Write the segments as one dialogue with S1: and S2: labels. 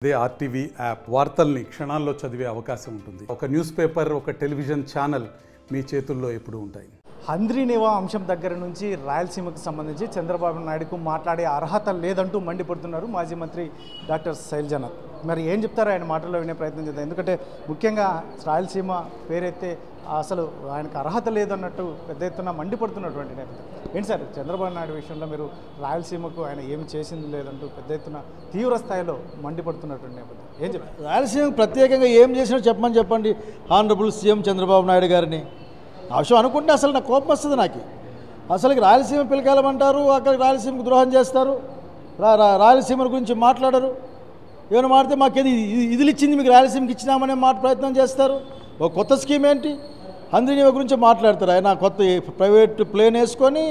S1: అదే RTV app వార్తల్ని క్షణాల్లో చదివే అవకాశం ఉంటుంది. ఒక న్యూస్ పేపర్, ఒక టెలివిజన్ ఛానల్ మీ చేతుల్లో ఎప్పుడూ ఉంటాయి.
S2: హంద్రీనేవా అంశం దగ్గర నుంచి రాయలసీమకు సంబంధించి చంద్రబాబు నాయుడుకు మాట్లాడే అర్హత లేదంటూ మండిపడుతున్నారు మాజీ మంత్రి డాక్టర్ శైలజనాథ్. మరి ఏం చెప్తారో ఆయన మాటల్లో వినే ప్రయత్నం చేద్దాం. ఎందుకంటే ముఖ్యంగా రాయలసీమ పేరైతే అసలు ఆయనకు అర్హత లేదన్నట్టు పెద్ద ఎత్తున మండిపడుతున్నటువంటి నేపథ్యం. ఏంటి సార్, చంద్రబాబు నాయుడు విషయంలో మీరు రాయలసీమకు ఆయన ఏమి చేసింది లేదంటూ పెద్ద ఎత్తున తీవ్ర స్థాయిలో మండిపడుతున్నటువంటి నేపథ్యం ఏం చెప్తారు?
S3: రాయలసీమకు ప్రత్యేకంగా ఏం చేసినా చెప్పండి హానరబుల్ సీఎం చంద్రబాబు నాయుడు గారిని. ఆ విషయం అనుకుంటే అసలు నాకు కోపం వస్తుంది. నాకు అసలుకి రాయలసీమ పిలకాలమంటారు, అక్కడికి రాయలసీమకు ద్రోహం చేస్తారు, రాయలసీమ గురించి మాట్లాడరు. ఏమైనా మాడితే మాకేది ఇదిలు ఇచ్చింది మీకు రాయలసీమకి ఇచ్చినామనే ప్రయత్నం చేస్తారు. ఒక కొత్త స్కీమ్ ఏంటి, హంద్రీనేవా గురించి మాట్లాడతారు. ఆయన కొత్త ప్రైవేట్ ప్లేన్ వేసుకొని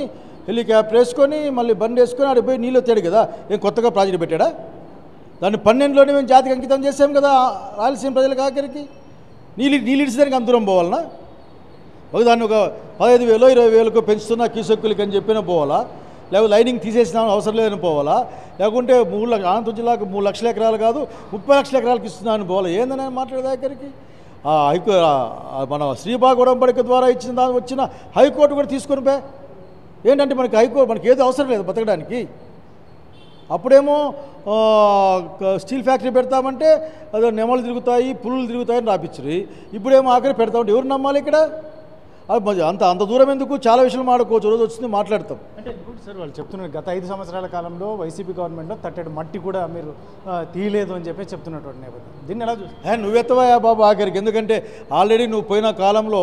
S3: హెలికాప్టర్ వేసుకొని మళ్ళీ బండి వేసుకొని ఆడ పోయి నీళ్ళు వచ్చాడు కదా. ఏం కొత్తగా ప్రాజెక్ట్ పెట్టాడా? దాన్ని 12లోనే మేము జాతికి అంకితం చేసాం కదా రాయలసీమ ప్రజలకు. ఆఖరికి నీళ్ళు ఇడిచేదానికి అంత దూరం పోవాలన్నా? ఒకదాన్ని ఒక 15,000 20,000 పెంచుతున్నా కీసొక్కులకి అని చెప్పినా పోవాలా? లేకపోతే లైనింగ్ తీసేసినా అవసరం లేదని పోవాలా? లేకుంటే అనంతపురం జిల్లాకు 3 లక్షల ఎకరాలు కాదు 30 లక్షల ఎకరాలకు ఇస్తున్నాను పోవాలా? ఏందని మాట్లాడేది ఆఖరికి? మన శ్రీబాగ్ ఉడంబడిక ద్వారా ఇచ్చిన దాని వచ్చిన హైకోర్టు కూడా తీసుకొని పోయి ఏంటంటే మనకి హైకోర్టు మనకి ఏదో అవసరం లేదు బతకడానికి. అప్పుడేమో స్టీల్ ఫ్యాక్టరీ పెడతామంటే అదో నెమలు తిరుగుతాయి, పులులు తిరుగుతాయని రాపించరు. ఇప్పుడేమో ఆఖరి పెడతామంటే ఎవరు నమ్మాలి ఇక్కడ? అంత దూరం ఎందుకు? చాలా విషయాలు మాడుకోవచ్చు, రోజు వచ్చింది మాట్లాడతాం.
S2: అంటే ఇప్పుడు సార్ వాళ్ళు చెప్తున్నారు గత 5 సంవత్సరాల కాలంలో వైసీపీ గవర్నమెంట్లో తట్టెడు మట్టి కూడా మీరు తీయలేదు అని చెప్పి చెప్తున్నటువంటి నేపథ్యం. దీన్ని ఎలా చూస్తారు?
S3: నువ్వెత్తవా బాబు ఆఖరికి? ఎందుకంటే ఆల్రెడీ నువ్వు పోయిన కాలంలో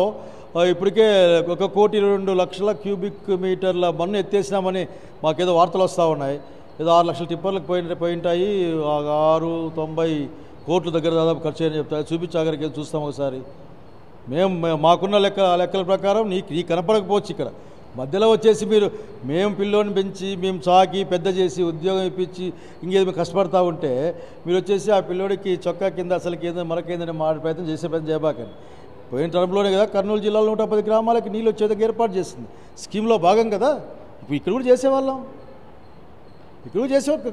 S3: ఇప్పటికే 1,02,00,000 క్యూబిక్ మీటర్ల మన్ను ఎత్తేసినామని మాకేదో వార్తలు వస్తూ ఉన్నాయి. ఏదో 6 లక్షల టిప్పర్లకు పోయింటాయి, 690 కోట్ల దగ్గర దాదాపు ఖర్చు అని చెప్తారు. చూపించాగరికి చూస్తాం ఒకసారి. మాకున్న లెక్కల ప్రకారం నీకు కనపడకపోవచ్చు. ఇక్కడ మధ్యలో వచ్చేసి మేము పిల్లోని పెంచి మేము సాకి పెద్ద చేసి ఉద్యోగం ఇప్పించి ఇంకేదో కష్టపడతా ఉంటే మీరు వచ్చేసి ఆ పిల్లోడికి చొక్కా కింద అసలుకి ఏదో మరకేందని ప్రయత్నం చేయబాకండి. పోయిన టర్మ్లోనే కదా కర్నూలు జిల్లాలో 110 గ్రామాలకి నీళ్ళు వచ్చేందుకు ఏర్పాటు చేసింది. స్కీమ్లో భాగం కదా. ఇప్పుడు ఇక్కడ కూడా చేసేవాళ్ళం,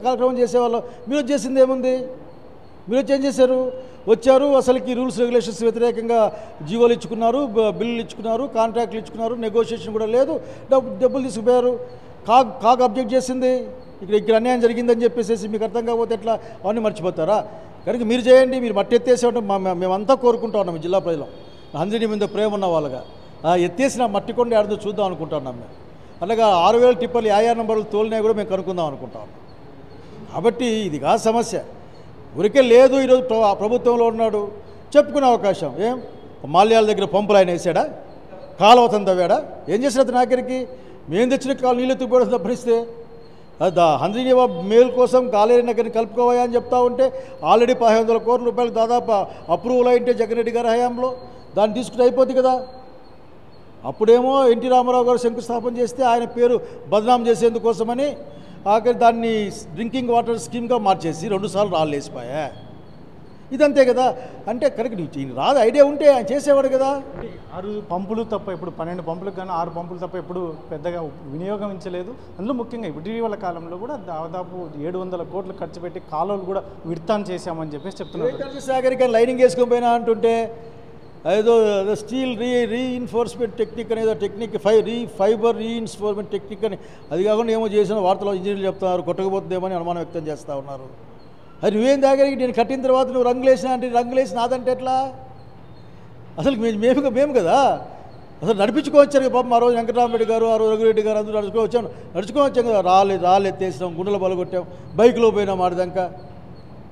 S3: కార్యక్రమం చేసేవాళ్ళం. మీరు చేసింది ఏముంది? మీరు వచ్చి ఏం చేశారు? వచ్చారు, అసలుకి రూల్స్ రెగ్యులేషన్స్ వ్యతిరేకంగా జీవోలు ఇచ్చుకున్నారు, బిల్లులు ఇచ్చుకున్నారు, కాంట్రాక్ట్లు ఇచ్చుకున్నారు, నెగోషియేషన్ కూడా లేదు, డబ్బులు తీసుకుపోయారు. కాగ్ అబ్జెక్ట్ చేసింది, ఇక్కడ అన్యాయం జరిగిందని చెప్పేసి మీకు అర్థం కాకపోతే ఎట్లా? అవన్నీ మర్చిపోతారా? కనుక మీరు చేయండి. మీరు మట్టి ఎత్తేసేవాళ్ళం మేమంతా కోరుకుంటా ఉన్నాం. జిల్లా ప్రజలు హంద్రీని మీద ప్రేమ ఉన్న వాళ్ళగా ఎత్తేసిన మట్టి కొండ ఆడుతూ చూద్దాం అనుకుంటా ఉన్నాం. మేము అలాగా 6,000 టిప్పర్లు 50 నంబర్లు తోలినా కూడా మేము కనుక్కుందాం అనుకుంటా ఉన్నాం. కాబట్టి ఇది కాదు సమస్య. ఊరికే లేదు ఈరోజు ప్రభుత్వంలో ఉన్నాడు చెప్పుకునే అవకాశం. ఏం మాల్యాల దగ్గర పంపులు ఆయన వేసాడా? కాలువతం తవ్వాడా? ఏం చేసిన అతని ఆఖరికి? మేము తెచ్చిన నీళ్ళు ఎత్తుకుపోవడం తప్పనిస్తే హంద్రీనేవా మేలు కోసం కాలేరు నగర్ని కలుపుకోవా అని చెప్తా ఉంటే ఆల్రెడీ 1500 కోట్ల రూపాయలు దాదాపు అప్రూవల్ అయింటే జగన్ రెడ్డి గారి హయాంలో దాన్ని తీసుకుంటే అయిపోద్ది కదా. అప్పుడేమో ఎన్టీ రామారావు గారు శంకుస్థాపన చేస్తే ఆయన పేరు బదనాం చేసేందుకోసమని ఆఖరి దాన్ని డ్రింకింగ్ వాటర్ స్కీమ్గా మార్చేసి 2 సార్లు రాళ్ళు వేసిపోయా. ఇదంతే కదా. అంటే కరెక్ట్ రాదు, ఐడియా ఉంటే ఆయన చేసేవాడు కదా.
S2: 6 పంపులు తప్ప ఇప్పుడు 12 పంపులకు కానీ 6 పంపులు తప్ప ఎప్పుడు పెద్దగా వినియోగించలేదు. అందులో ముఖ్యంగా ఇటీవల కాలంలో కూడా దాదాపు 700 కోట్లు ఖర్చు పెట్టి కాలువలు కూడా విడతాన్ చేశామని చెప్పేసి చెప్తున్నారు.
S3: సాగరికి లైనింగ్ వేసుకొని పోయినా అంటుంటే ఏదో స్టీల్ రీఇన్ఫోర్స్మెంట్ టెక్నిక్ అనేదో టెక్నిక్ ఫైబర్ రీఇన్ఫోర్స్మెంట్ టెక్నిక్ అని అది కాకుండా ఏమో చేసిన వార్తలో ఇంజనీర్లు చెప్తున్నారు. కొట్టకపోతుందేమని అనుమానం వ్యక్తం చేస్తూ ఉన్నారు. అది నువ్వేం దగ్గరికి నేను కట్టిన తర్వాత నువ్వు రంగులేసినా అంటే రంగులేసిన నాదంటే ఎట్లా? అసలు మేము కదా అసలు నడిపించుకోవచ్చారు కదా పాపం. ఆ రోజు వెంకటరామరెడ్డి గారు, ఆ రోజు రఘురెడ్డి గారు అందరూ నడుచుకొని వచ్చాం కదా. రాళ్ళు ఎత్తేసినాం, గుండెలు బలగొట్టాం, బైక్లో పోయినాం. ఆడదాకా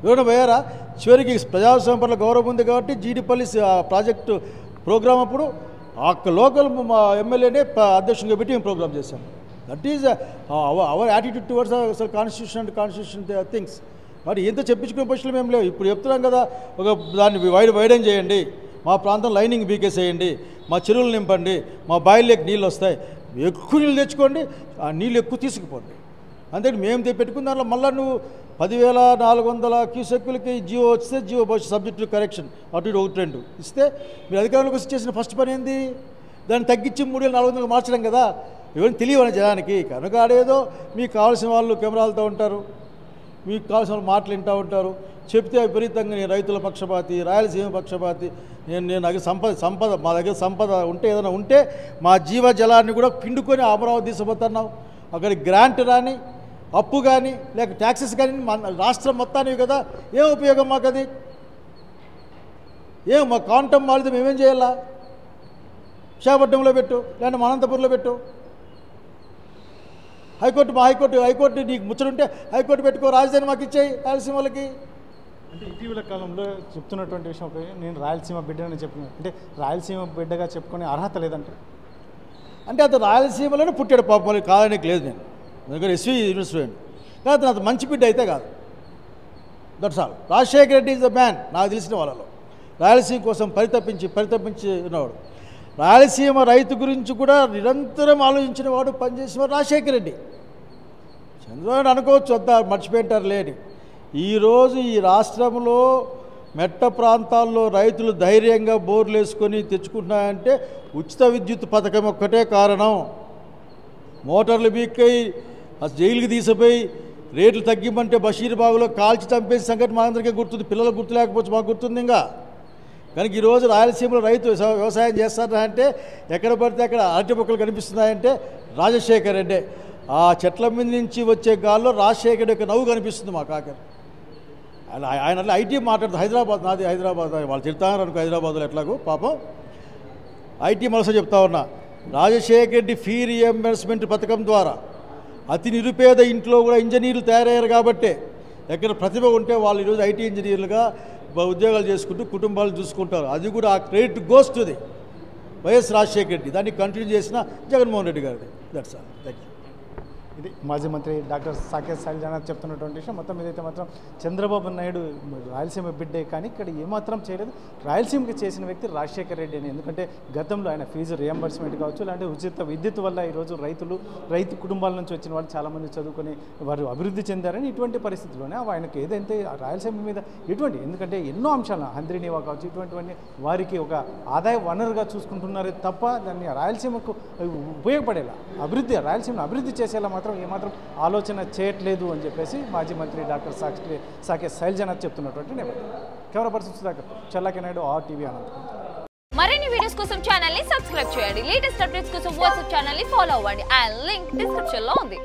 S3: ఎవరైనా పోయారా? చివరికి ప్రజాస్వామ్యం పట్ల గౌరవం ఉంది కాబట్టి జీడిపల్లి ప్రాజెక్టు ప్రోగ్రాం అప్పుడు లోకల్ ఎమ్మెల్యేనే అధ్యక్షునిగా పెట్టి మేము ప్రోగ్రామ్ చేశాం. That is our attitude towards అసలు కాన్స్టిట్యూషన్ థింగ్స్. కాబట్టి ఎంత చెప్పించుకునే పక్షులు మేము లేవు. ఇప్పుడు చెప్తున్నాం కదా, దాన్ని వైడెన్ చేయండి, మా ప్రాంతం లైనింగ్ బీకేసేయండి, మా చెరువులు నింపండి, మా బాయిల్లోకి నీళ్ళు వస్తాయి, ఎక్కువ నీళ్ళు తెచ్చుకోండి, ఆ నీళ్ళు ఎక్కువ తీసుకుపోండి. అంతే మేము పెట్టుకున్న దాంట్లో మళ్ళీ నువ్వు 10,400 క్యూసెక్కులకి జియో వస్తే జియో సబ్జెక్టు కరెక్షన్ అటు 1-2 ఇస్తే మీరు అధికారంలోకి వచ్చి చేసిన ఫస్ట్ పని ఏంది? దాన్ని తగ్గించి 3,400 మార్చడం కదా. ఎవరిని తెలియవని జనానికి. కనుక ఆడేదో మీకు కావాల్సిన వాళ్ళు కెమెరాలతో ఉంటారు, మీకు కావాల్సిన వాళ్ళు మాటలు వింటూ ఉంటారు, చెప్తే విపరీతంగా నేను రైతుల పక్షపాతి, రాయలసీమ పక్షపాతి, నేను నాకు సంపద మా దగ్గర సంపద ఉంటే ఏదైనా ఉంటే మా జీవజలాన్ని కూడా పిండుకొని అమరావతి తీసుకుపోతున్నావు. అక్కడ గ్రాంట్ రాని, అప్పు కానీ, లేక ట్యాక్సెస్ కానీ మన రాష్ట్రం మొత్తానికి కదా, ఏం ఉపయోగం మాకు అది? మా కాంటం మాలితే మేమేం చేయాలా? విశాఖపట్నంలో పెట్టు, లేదంటే అనంతపురంలో పెట్టు. హైకోర్టు నీకు ముచ్చడుంటే హైకోర్టు పెట్టుకో, రాజధాని మాకు ఇచ్చేయి రాయలసీమ వాళ్ళకి.
S2: అంటే ఇటీవల కాలంలో చెప్తున్నటువంటి విషయం నేను రాయలసీమ బిడ్డని చెప్పుకున్నాను. అంటే రాయలసీమ బిడ్డగా చెప్పుకునే అర్హత లేదంటే
S3: అంటే అతను రాయలసీమలోనే పుట్టాడు పాపం, కాదనికి లేదు. నేను ఎందుకంటే ఎస్వి యూనివర్సిటీ కానీ అతను అంత మంచి బిడ్డ అయితే కాదు. That's all. Rajasekhara Reddy is the man. నాకు తెలిసిన వాళ్ళలో రాయలసీమ కోసం పరితపించి ఉన్నవాడు. రాయలసీమ రైతు గురించి కూడా నిరంతరం ఆలోచించిన వాడు, పనిచేసేవాడు రాజశేఖర రెడ్డి. చంద్రబాబు అనుకోవచ్చు అంతా మర్చిపోయింటారు లేని. ఈరోజు ఈ రాష్ట్రంలో మెట్ట ప్రాంతాల్లో రైతులు ధైర్యంగా బోర్లు వేసుకొని తెచ్చుకుంటున్నాయంటే ఉచిత విద్యుత్ పథకం ఒక్కటే కారణం. మోటార్లు బీక్కై జైలుకి తీసిపోయి రేట్లు తగ్గిమంటే బషీర్బాగులో కాల్చి చంపేసిన సంగతి మా అందరికీ గుర్తుంది. పిల్లలకు గుర్తు లేకపోవచ్చు, మాకు గుర్తుంది. ఇంకా కనుక ఈరోజు రాయలసీమలో రైతు వ్యవసాయం చేస్తారంటే ఎక్కడ పడితే అక్కడ అరటి మొక్కలు కనిపిస్తున్నాయంటే రాజశేఖర్ రెడ్డి. ఆ చెట్ల మీద నుంచి వచ్చే గాల్లో రాజశేఖర్ యొక్క నవ్వు కనిపిస్తుంది మాకు. ఆఖరి ఆయన అట్లా ఐటీ మాట్లాడుతూ హైదరాబాద్ నాది, హైదరాబాద్ వాళ్ళు తిడతారు అనుకో, హైదరాబాద్లో ఎట్లాగో పాపం ఐటీ మనసు చెప్తా ఉన్నా. రాజశేఖర్ రెడ్డి ఫీ రీఎంబర్స్మెంట్ పథకం ద్వారా అతి నిరుపేద ఇంట్లో కూడా ఇంజనీర్లు తయారయ్యారు కాబట్టే ఎక్కడ ప్రతిభ ఉంటే వాళ్ళు ఈరోజు ఐటీ ఇంజనీర్లుగా ఉద్యోగాలు చేసుకుంటూ కుటుంబాలు చూసుకుంటారు. అది కూడా ఆ credit goes to the YS Rajasekhara Reddy. దాన్ని కంటిన్యూ చేసిన జగన్మోహన్ రెడ్డి గారిది. That's all. Thank you.
S2: ఇది మాజీ మంత్రి డాక్టర్ సాకేత్ శైలజనాథ్ చెప్తున్నటువంటి విషయం. మొత్తం ఇదైతే మాత్రం చంద్రబాబు నాయుడు రాయలసీమ బిడ్డే, కానీ ఇక్కడ ఏమాత్రం చేయలేదు. రాయలసీమకి చేసిన వ్యక్తి రాజశేఖర రెడ్డి అని. ఎందుకంటే గతంలో ఆయన ఫీజు రియంబర్స్మెంట్ కావచ్చు, లేదంటే ఉచిత విద్యుత్ వల్ల ఈరోజు రైతు కుటుంబాల నుంచి వచ్చిన వాళ్ళు చాలామంది చదువుకొని వారు అభివృద్ధి చెందారని. ఇటువంటి పరిస్థితుల్లోనే ఆయనకు ఏదైతే రాయలసీమ మీద ఎటువంటి ఎన్నో అంశాలు హంద్రీనీవా కావచ్చు, ఇటువంటివన్నీ వారికి ఒక ఆదాయ వనరుగా చూసుకుంటున్నారే తప్ప దాన్ని రాయలసీమకు ఉపయోగపడేలా రాయలసీమను అభివృద్ధి చేసేలా మాత్రం ఏమాత్రం ఆలోచన చేయట్లేదు అని చెప్పేసి మాజీ మంత్రి డాక్టర్ సాకేత్ శైలజనాథ్ చెప్తున్నటువంటి నేపథ్యం. కెమెరా పర్సన్ సుధాకర్, చల్లాకి నాయుడు, RTV అనంతపురం.
S4: మరిన్ని వీడియోస్ కోసం ఛానల్ ని సబ్స్క్రైబ్ చేయండి. లేటెస్ట్ అప్డేట్స్ కోసం వాట్సాప్ ఛానల్ ని ఫాలో అవ్వండి. ఆ లింక్ డిస్క్రిప్షన్ లో ఉంది.